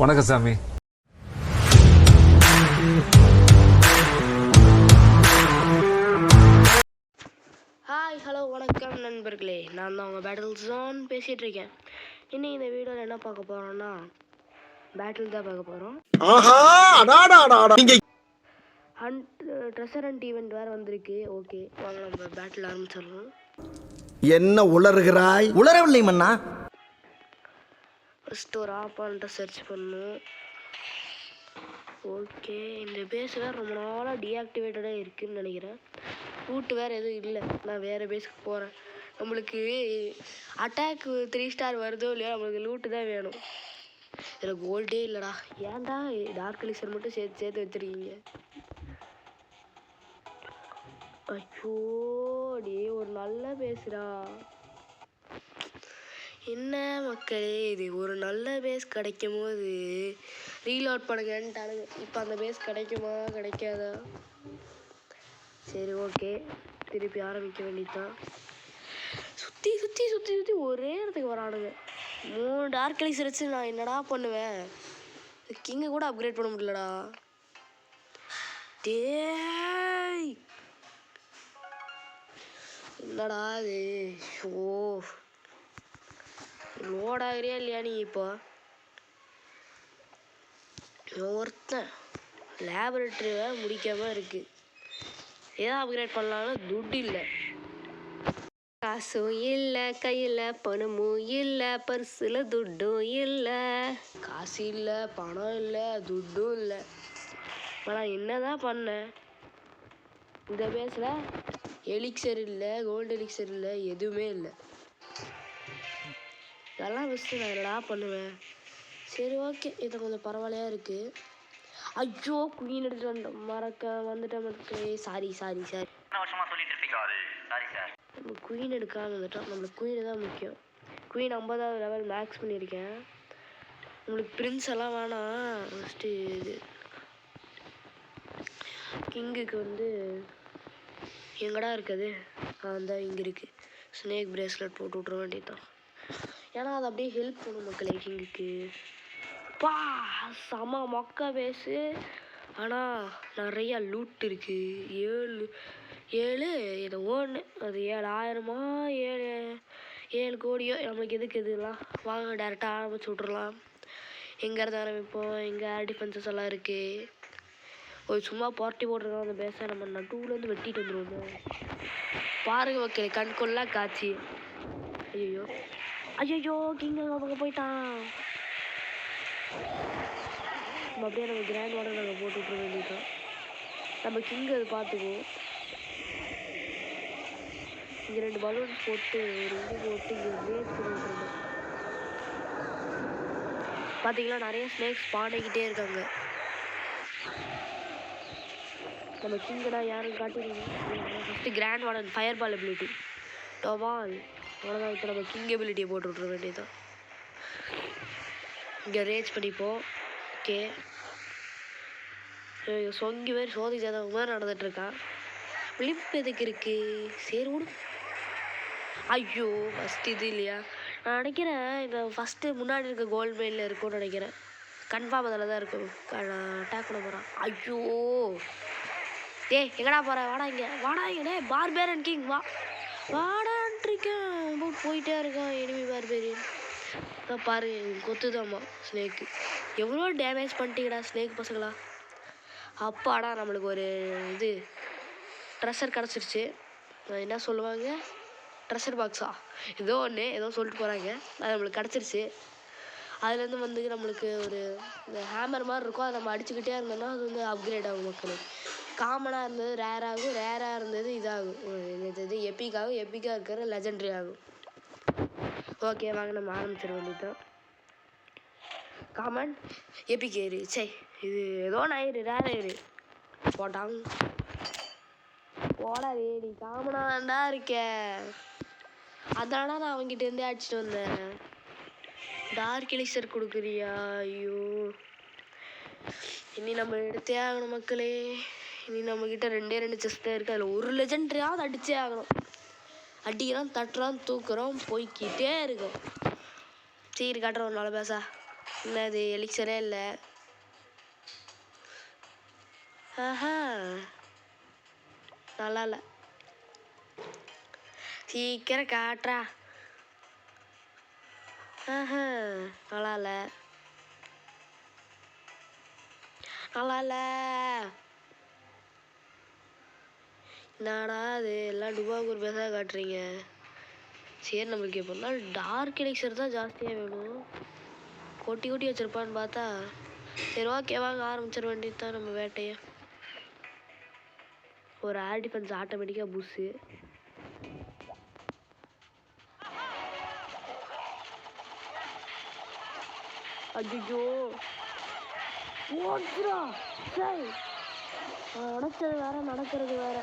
வணக்கம் சாமி. Hi hello வணக்கம் நண்பர்களே, நான் தான் உங்கள் பேட்டில் ஜோன் பேசிகிட்டு இருக்கேன். இன்னும் இந்த வீடியோவில் என்ன பார்க்க போகிறோன்னா பேட்டில் தான் பார்க்க போகிறோம். ட்ரெஷர் ஹண்ட் ஈவெண்ட் வேறு வந்திருக்கு. ஓகே, வாங்க நம்ம பேட்டில் ஆரம்பிச்சிடலாம். என்ன உளறுகிறாய்? உளரவில்லை மன்னா. ஃபஸ்ட்டு ஒரு ஆப்பான்ட்ட சர்ச் பண்ணணும். ஓகே, இந்த பேஸ் வேறு ரொம்ப நாளாக டீஆக்டிவேட்டடாக இருக்குதுன்னு நினைக்கிறேன். ரூட்டு வேறு எதுவும் இல்லை. நான் வேறு பேஸுக்கு போகிறேன். நம்மளுக்கு அட்டாக் 3 ஸ்டார் வருதோ இல்லையா, நம்மளுக்கு லூட்டு தான் வேணும். இதில் கோல்டே இல்லைடா. ஏன்டா டார்க் எலிக்சர் மட்டும் சேர்த்து சேர்த்து வச்சுருக்கீங்க? ஐயோ டே, ஒரு நல்ல பேசுடா. என்ன மக்களே, இது ஒரு நல்ல பேஸ் கிடைக்கும் போது ரீலோட் பண்ணுங்கன்ட்டானுங்க. இப்போ அந்த பேஸ் கிடைக்குமா கிடைக்காதா? சரி ஓகே, திருப்பி ஆரம்பிக்க வேண்டியதுதான். சுற்றி சுற்றி சுற்றி சுற்றி ஒரே இடத்துக்கு வரானுங்க. 3 டார்க் எலிக்சர் வச்சு நான் என்னடா பண்ணுவேன்? கிங்கை கூட அப்கிரேட் பண்ண முடியலடா. டேய் என்னடா இது? ஓ, லோட் ஆகிறியா இல்லையா நீ? இப்போ ஒருத்தன் லேபரேட்டரியை முடிக்காமல் இருக்குது. ஏதோ அப்கிரேட் பண்ணலாம்னு துட்டு இல்லை. காசும் இல்லை, கையில் பணமும் இல்லை, பர்ஸில் துட்டும் இல்லை. காசு இல்லை, பணம் இல்லை, துட்டும் இல்லை. இப்போ நான் என்ன தான் பண்ணேன்? இந்த பேஸில் எலிக்சர் இல்லை, கோல்டு எலிக்சர் இல்லை, எதுவுமே இல்லை. இதெல்லாம் வச்சுட்டு நான் என்னடா பண்ணுவேன்? சரி ஓகே, இது கொஞ்சம் பரவாயில்லையாக இருக்குது. ஐயோ, குயின் எடுத்துகிட்டு வந்துட்டேன் மக்களே. சாரி நம்ம குயின் எடுக்காமல் வந்துட்டோம். நம்மளுக்கு குயின் தான் முக்கியம். குயின் 50வது லெவல் மேக்ஸ் பண்ணியிருக்கேன். உங்களுக்கு பிரின்ஸ் எல்லாம் வேணாம். ஃபஸ்ட்டு இது கிங்குக்கு வந்து எங்கடா இருக்குது? அந்த இங்கே இருக்குது. ஸ்னேக் பிரேஸ்லெட் போட்டு விட்ற வேண்டியதுதான். ஏன்னா அது அப்படியே ஹெல்ப் பண்ணும் மக்களே கிங்குக்கு. பா செம மொக்க பேஸு. ஆனால் நிறையா லூட் இருக்குது. 7 இதை ஒன்று அது 7000மா 7 கோடியோ. நம்மளுக்கு எதுக்கு இதெல்லாம்? வாங்க டேரெக்டாக ஆரம்பிச்சு விட்றலாம். எங்கேருந்து ஆரம்பிப்போம்? எங்கே ஏர் டிஃபென்சஸ் எல்லாம் இருக்குது. ஒரு சும்மா பார்ட்டி போட்டிருக்கோம். அந்த பேஸை நம்ம நடுவுலேருந்து வெட்டிட்டு வந்துடுவோம். பாருங்க மக்களே, கண்கொள்ளா காட்சி. ஐயோ ஐயோ, கிங்க அவங்க போயிட்டான். நம்ம அப்படியே நம்ம கிராண்ட் வாட்டர் நாங்கள் போட்டு விட்ற வேண்டியதான். நம்ம கிங்கு அது பார்த்துக்குவோம். இங்கே 2 பலூன்ஸ் போட்டு ஒரு இது போட்டு இங்கே வேஸ்ட் பண்ணி விட்ருந்தோம். பார்த்தீங்களா, நிறைய ஸ்னேக்ஸ் பாடிக்கிட்டே இருக்காங்க. நம்ம கிங்கடா யாரும் காட்டிடுங்க. First grand warden fire ball ability டோபால் அவ்வளோதான். இப்போ நம்ம கிங் எபிலிட்டியை போட்டு விட்ற வேண்டியதான். இங்கே ரேஞ்ச் பண்ணிப்போம். ஓகே, சொங்கி மாதிரி சோதி ஜாதகம் மாதிரி நடந்துகிட்ருக்கான். பிளிப் எதுக்கு இருக்குது? சரி விடு. ஐயோ, ஃபஸ்ட்டு இது இல்லையா? நான் நினைக்கிறேன் இந்த ஃபஸ்ட்டு முன்னாடி இருக்க கோல்டு மெயினில் இருக்கும்னு நினைக்கிறேன். கன்ஃபார்ம் அதில் தான் இருக்கும். அட்டாக் பண்ண போகிறான். ஐயோ டேய், எங்கடா போகிற? வாடா இங்கே டே. பார்பேரன் கிங் வாடான்ட்ருக்கேன். போயிட்டே இருக்கான் எனிமி பார்பேரியன். தான் பாரு, கொத்துதாம்மா ஸ்னேக்கு. எவ்வளோ டேமேஜ் பண்ணிட்டீங்கடா ஸ்னேக் பசங்களா. அப்பாடா, நம்மளுக்கு ஒரு இது ட்ரெஷர் கிடச்சிருச்சு. என்ன சொல்லுவாங்க, ட்ரெஷர் பாக்ஸா ஏதோ ஒன்று ஏதோ சொல்லிட்டு போகிறாங்க. அது நம்மளுக்கு கிடச்சிருச்சு. அதுலேருந்து வந்து நம்மளுக்கு ஒரு இந்த ஹேமர் மாதிரி இருக்கும். அதை நம்ம அடிச்சுக்கிட்டே இருந்தோம்னா அது வந்து அப்கிரேட் ஆகும் மக்களுக்கு. காமனாக இருந்தது ரேர் ஆகும், ரேராக இருந்தது இதாகும், இது எப்பிக்காகும், எப்பிக்காக இருக்கிற லெஜெண்ட்ரி ஆகும். ஓகே, வாங்க நம்ம ஆரம்பிச்சிட வேண்டியதான். காமன் எப்பிக் ஏறு. சரி, இது ஏதோ நான் ரேர் ஏறு போட்டாங்க. போடாதே, நீ காமனாண்டா இருக்க. அதானா நான் அவங்ககிட்டேருந்தே அடிச்சுட்டு வந்தேன். டார்க் எலிக்சர் கொடுக்குறியா? ஐயோ, இனி நம்ம எடுத்தே ஆகணும் மக்களே. இனி நம்மக்கிட்ட 2 செஸ்ட் தான் இருக்குது. அதில் ஒரு லெஜெண்ட்ரியாவது அடித்தே ஆகணும். அடிக்கிறான், தட்டுறான், தூக்குறோம், போய்கிட்டே இருக்கும். சீரி காட்டுறோம் நல்ல பேசா. என்னது எலிக்சரே இல்லை. ஆஹா நல்லா இல்லை. சீக்கிரம் காட்டுறா. ஆஹா நல்லா இல்லை, நல்லா இல்லை. என்னடா அது எல்லாம் டுபாக்கூர் பேசாக காட்டுறீங்க. சரி நம்மளுக்கு எப்படின்னா டார்க் எலிக்சர் தான் ஜாஸ்தியாக வேணும். கொட்டி கொட்டி வச்சுருப்பான்னு பார்த்தா சரி ஓகே வாங்க ஆரம்பிச்சிட வேண்டியது தான் நம்ம வேட்டையை. ஒரு ஏர் டிஃபென்ஸ் ஆட்டோமேட்டிக்காக புஷ்ஷு. ஐயோ ஓடுறா. சரி நினச்சது வேற நடக்கிறது வேற.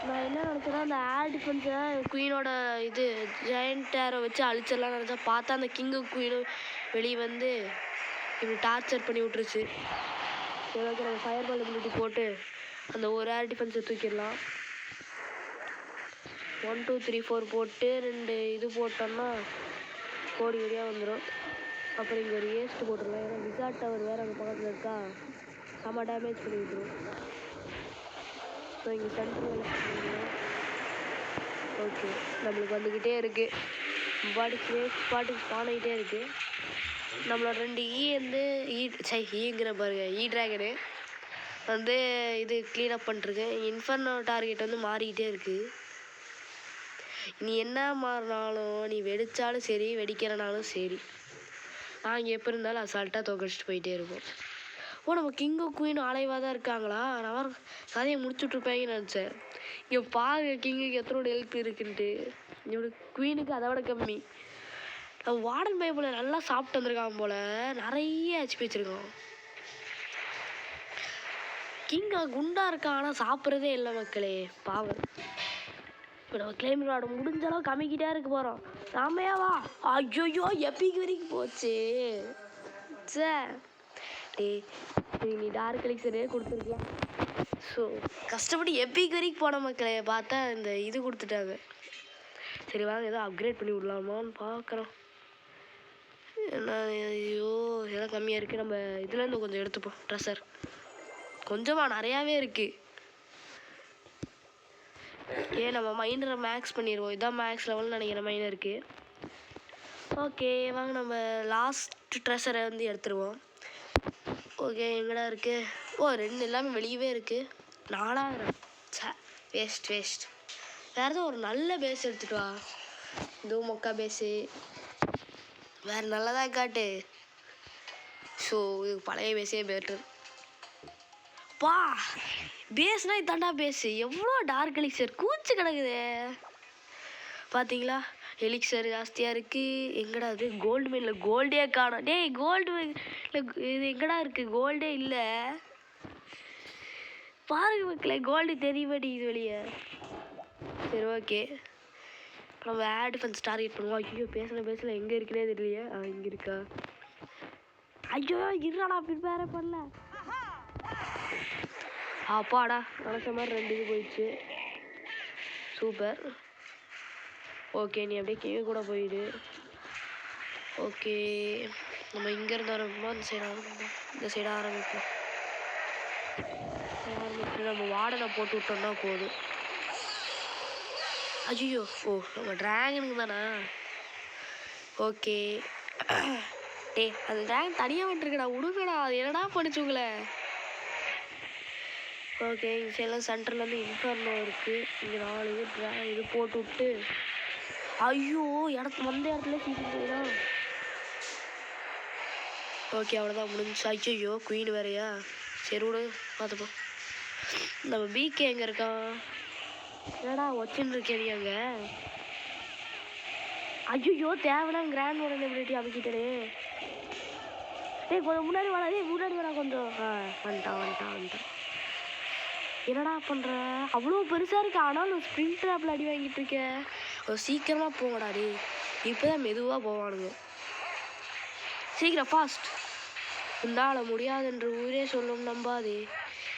நான் என்ன நினச்சேன்னா அந்த ஏர் டிஃபென்ஸை குயினோட இது ஜெயண்ட் ஏரை வச்சு அழிச்சிடலாம்னு நினச்சா பார்த்தா அந்த கிங்கு குயினும் வெளியே வந்து இப்படி டார்ச்சர் பண்ணி விட்டுருச்சு. ஏதாச்சும் நம்ம ஃபயர் பால் எபிலிட்டி போட்டு அந்த ஒரு ஏர் டிஃபென்ஸை தூக்கிடலாம். 1 2 3 4 போட்டு 2 இது போட்டோம்னா கோடி கோடியாக வந்துடும். அப்புறம் இங்கே ஒரு ஏஸ்ட் போட்டுருலாம். ஏன்னா விசாட் டவர் வேறு அங்கே பக்கத்தில் இருக்கா, செம்ம டேமேஜ் பண்ணி விட்டுரும். ஸோ இங்கே சென்ட்ரல் ஓகே நம்மளுக்கு வந்துக்கிட்டே இருக்குது. பாட்டுக்கு ஸ்பான் ஆகிட்டே இருக்குது. நம்மளோட 2 வந்து ஈங்கிற பாருங்க ட்ராகனு வந்து இது க்ளீனப் பண்ணிருக்கு. இன்ஃபர்னோ டார்கெட் வந்து மாறிக்கிட்டே இருக்குது. நீ என்ன மாறினாலும் நீ வெடித்தாலும் சரி வெடிக்கிறனாலும் சரி நாங்கள் எப்போ இருந்தாலும் அசால்ட்டாக தோக்கடிச்சிட்டு போயிட்டே இருப்போம். ஓ நம்ம கிங்கும் குயினும் அலைவாக தான் இருக்காங்களா? நான் கதையை முடிச்சுட்ருப்பேங்கன்னு நினச்சேன். இங்கே பாருங்க கிங்குக்கு எத்தனோட ஹெல்ப் இருக்குன்ட்டு. இவனோட குயினுக்கு அதை விட கம்மி. நம்ம வார்டன் பைபிள் நல்லா சாப்பிட்டு வந்திருக்கான் போல், நிறைய ஹெச்பி வச்சுருக்கோம். கிங்கா குண்டாக இருக்கான் ஆனால் சாப்பிட்றதே இல்லை மக்களே, பாவம். இப்போ நம்ம கிளைம் விளாட முடிஞ்ச அளவு கம்மிக்கிட்டே இருக்க போகிறோம். ராமையா வா. ஐயோ எப்பிக்கு வரைக்கும் போச்சு. சார் நீ டார்க் எலிக்சரே கொடுத்துருக்கலாம். ஸோ கஷ்டப்பட்டு எப்பிக்கு வரைக்கும் போன மக்களே, பார்த்தா இந்த இது கொடுத்துட்டாங்க. சரி வாங்க ஏதோ அப்கிரேட் பண்ணி விடலாமான்னு பார்க்குறோம். என்ன ஐயோ எல்லாம் கம்மியாக இருக்குது. நம்ம இதுலேருந்து கொஞ்சம் எடுத்துப்போம். ட்ரெஸ்ஸர் கொஞ்சமாக நிறையாவே இருக்குது. நம்ம மைனரை மேக்ஸ் பண்ணிடுவோம். இதான் மேக்ஸ் லெவல்னு நினைக்கிற மைனர் இருக்குது. ஓகே வாங்க நம்ம லாஸ்ட் ட்ரெஷரை வந்து எடுத்துருவோம். ஓகே எங்கடா இருக்குது? ஓ 2 எல்லாமே வெளியவே இருக்குது. 4000 வேஸ்ட் வேறு எதுவும் ஒரு நல்ல பேஸ் எடுத்துகிட்டு வா. இதுவும் மொக்கா பேஸு வேறு நல்லதாக காட்டு. ஸோ இது பழைய பேஸே பெட்டர். பா பேஸ்னால் இதாண்டா பேஸு. எவ்வளோ டார்க் எலிக்சர் கூச்சு கிடக்குது பார்த்தீங்களா? எலிக்சர் ஜாஸ்தியாக இருக்குது. எங்கடா அது கோல்டு மெயினில் கோல்டே காணும். டேய் கோல்டு இது எங்கடா இருக்குது? கோல்டே இல்லை பாருங்க மக்களே, கோல்டு தெரிய மாட்டேங்குது வெளியே. சரி ஓகே நம்ம ஏர் டிஃபென்ஸ் டார்கெட் பண்ணுவோம். ஐயோ பேசல எங்கே இருக்குன்னே தெரியலையே. இங்கே இருக்கா? ஐயோ இருடா ப்ரிப்பேரே பண்ணல. அப்பாடா நினச்ச மாதிரி 2 இது போயிடுச்சு. சூப்பர். ஓகே நீ அப்படியே கேட்க கூட போயிடு. ஓகே நம்ம இங்கேருந்து ஆரம்பிப்போம். இந்த சைடு ஆரம்பிப்போம். நம்ம வார்டனை போட்டு விட்டோம்னா போதும். ஐயோ ஓ நம்ம ட்ராகனுக்கு தானா? ஓகே அந்த ட்ராகன் தனியாக விட்டுருக்கடா, விடுங்கடா. அது என்னடா பண்ணிச்சு உங்களை? ஓகே இந்த சைடெலாம் சென்டர்லேருந்து இன்ஃபர்னோ இருக்குது. இங்கே 4 இது போட்டு விட்டு ஐயோ வந்த இடத்துல சீக்கிரம். ஓகே அவ்வளோதான் முடிஞ்சு. ஐயோ குயின் வேறையா? சரி விடு பார்த்துப்போம். நம்ம பிகே எங்கே இருக்கான்? என்னடா வச்சுன்னு இருக்கேன் நீ அங்கே? ஐயோ தேவையான கிராண்ட் மாடர்ன் எபிலிட்டி அமைக்கிட்டே. கொஞ்சம் முன்னாடி வாடா கொஞ்சம். வந்துட்டான். என்னடா பண்ணுற? அவ்வளோ பெருசாக இருக்கு ஆனாலும் ஸ்ப்ரிண்ட் ட்ராப்பில் அடி வாங்கிட்டு இருக்க. சீக்கிரமாக போங்கடா டே. இப்போ தான் மெதுவாக போவானுங்க. சீக்கிரம் ஃபாஸ்ட். உண்டால் முடியாதுன்ற ஊரே சொல்லும் நம்பாதே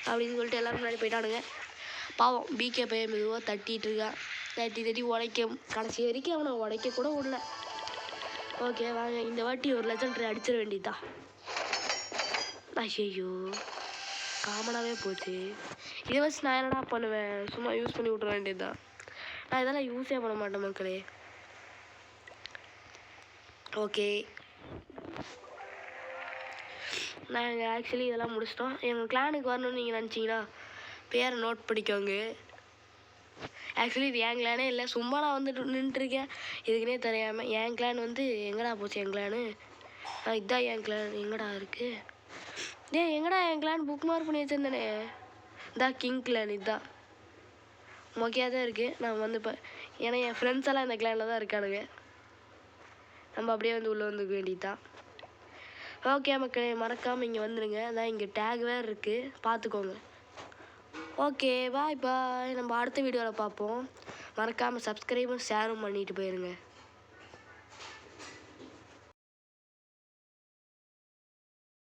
அப்படின்னு சொல்லிட்டு எல்லோரும் முன்னாடி போயிட்டானுங்க. பாவம் பிகே பையன் மெதுவாக தட்டிகிட்டு இருக்கான். தட்டி உடைக்க கடைசி வரைக்கும் அவனை உடைக்க கூட விடல. ஓகே வாங்க இந்த வாட்டி ஒரு லெஜெண்டரி அடிச்சிட வேண்டியதா. ஐயோ காமனாகவே போச்சு. இதை வச்சு நான் என்னடா பண்ணுவேன், சும்மா யூஸ் பண்ணி விட்ற வேண்டியதுதான். நான் இதெல்லாம் யூஸே பண்ண மாட்டேன் மக்களே. ஓகே நாங்கள் ஆக்சுவலி இதெல்லாம் முடிச்சிட்டோம். எங்கள் கிளானுக்கு வரணும்னு நீங்கள் நினச்சிங்கன்னா பேரை நோட் பண்ணிக்கோங்க. ஆக்சுவலி இது என் கிளானே இல்லை, சும்மா நான் வந்து நின்றுருக்கேன் இதுக்குன்னே தெரியாமல். என் கிளான் வந்து எங்கடா போச்சு என் கிளானு? இதுதான் என் கிளான், எங்கடா இருக்குது? எங்கடா என் கிளான் புக் மார்க் பண்ணி வச்சுருந்தேனே. இதான் கிங் கிளான், இதுதான் மொக்கையாக தான் இருக்குது. நான் வந்து இப்போ ஏன்னா என் ஃப்ரெண்ட்ஸ் எல்லாம் இந்த கிளானில் தான் இருக்கானுங்க. நம்ம அப்படியே வந்து உள்ளே வந்துக்க வேண்டியதுதான். ஓகே மக்களே, மறக்காமல் இங்கே வந்துடுங்க. அதான் இங்கே டேக் வேறு இருக்குது, பார்த்துக்கோங்க. ஓகே பாய் பாய். நம்ம அடுத்த வீடியோவில் பார்ப்போம். மறக்காமல் சப்ஸ்கிரைபும் ஷேரும் பண்ணிட்டு போயிருங்க.